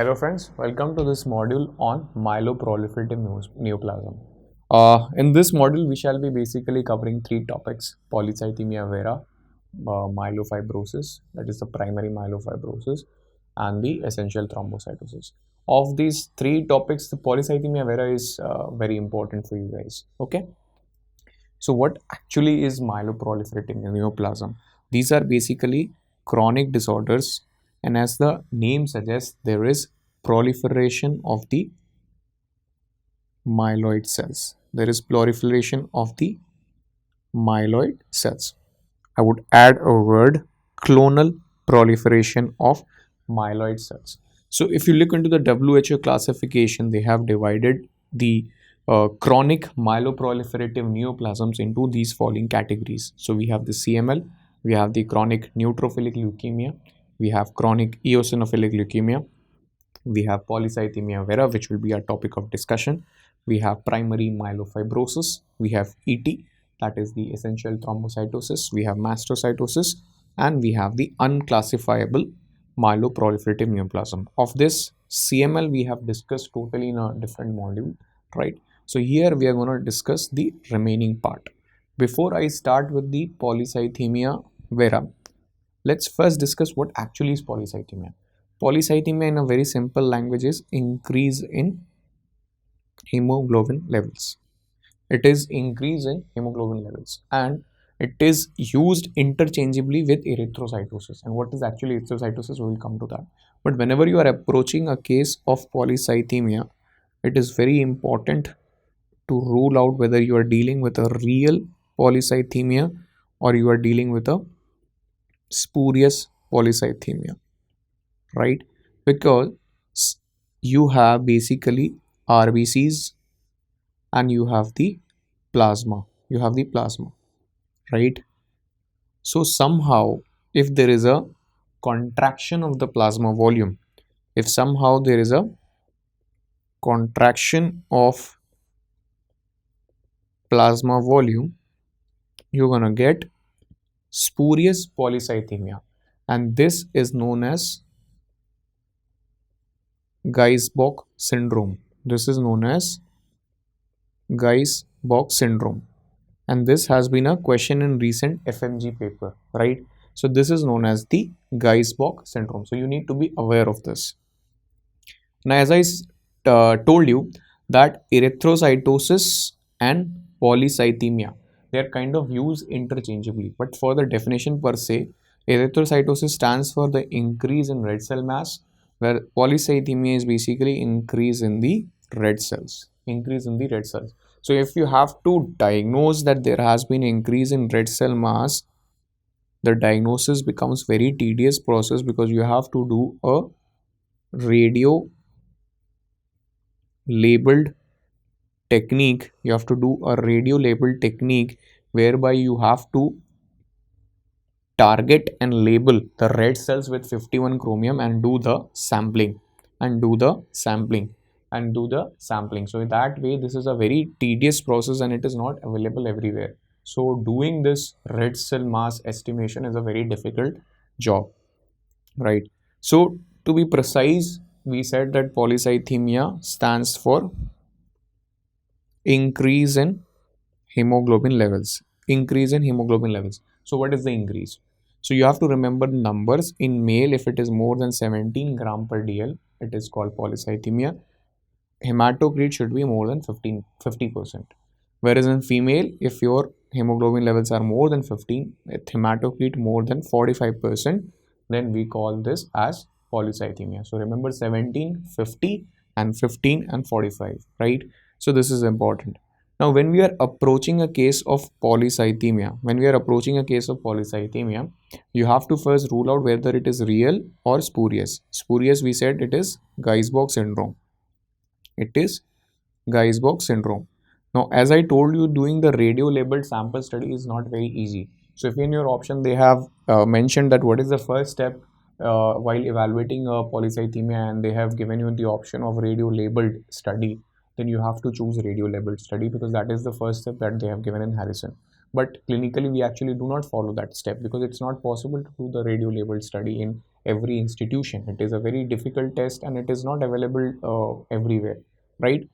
Hello friends, welcome to this module on myeloproliferative neoplasm. In this module, we shall be basically covering three topics: polycythemia vera, myelofibrosis, that is the primary myelofibrosis, and the essential thrombocytosis. Of these three topics, the polycythemia vera is very important for you guys. Okay, so what actually is myeloproliferative neoplasm? These are basically chronic disorders, and as the name suggests, there is proliferation of the myeloid cells. There is proliferation of the myeloid cells. I would add a word: clonal proliferation of myeloid cells. So if you look into the WHO classification, they have divided the chronic myeloproliferative neoplasms into these following categories. So we have the CML, we have the chronic neutrophilic leukemia, we have chronic eosinophilic leukemia, we have polycythemia vera, which will be our topic of discussion. We have primary myelofibrosis, we have ET, that is the essential thrombocytosis, we have mastocytosis, and we have the unclassifiable myeloproliferative neoplasm. Of this, CML we have discussed totally in a different module, right? So here we are going to discuss the remaining part. Before I start with the polycythemia vera, let's first discuss what actually is polycythemia. Polycythemia in a very simple language is increase in hemoglobin levels. It is increase in hemoglobin levels, and it is used interchangeably with erythrocytosis. And what is actually erythrocytosis, we will come to that. But whenever you are approaching a case of polycythemia, it is very important to rule out whether you are dealing with a real polycythemia or you are dealing with a spurious polycythemia, right? Because you have basically RBCs and you have the plasma, right? So somehow, if there is a contraction of the plasma volume, if somehow there is a contraction of plasma volume, you're gonna get spurious polycythemia, and this is known as Guy's-Bock syndrome. This is known as Guy's-Bock syndrome, and this has been a question in recent FMG paper, right? So this is known as the Guy's-Bock syndrome. So you need to be aware of this. Now, as I told you that erythrocytosis and polycythemia, they are kind of used interchangeably, but for the definition per se, erythrocytosis stands for the increase in red cell mass, where polycythemia is basically increase in the red cells. So if you have to diagnose that there has been increase in red cell mass, the diagnosis becomes very tedious process, because you have to do a radio labeled technique. You have to do a radio labeled technique whereby you have to target and label the red cells with 51 chromium and do the sampling so in that way, this is a very tedious process and it is not available everywhere. So doing this red cell mass estimation is a very difficult job, right? So to be precise, we said that polycythemia stands for increase in hemoglobin levels. So what is the increase? So you have to remember numbers. In male, if it is more than 17 gram per dl, it is called polycythemia. Hematocrit should be more than 50%. Whereas in female, if your hemoglobin levels are more than 15, with hematocrit more than 45%, then we call this as polycythemia. So remember 17, 50 and 15 and 45, right? So this is important. Now, when we are approaching a case of polycythemia, you have to first rule out whether it is real or spurious. Spurious, we said it is Guy's-Bock syndrome. Now, as I told you, doing the radio labeled sample study is not very easy. So if in your option they have mentioned that what is the first step while evaluating a polycythemia, and they have given you the option of radio labeled study, then you have to choose radio labeled study, because that is the first step that they have given in Harrison. But clinically, we actually do not follow that step, because it's not possible to do the radio labeled study in every institution. It is a very difficult test and it is not available everywhere, right?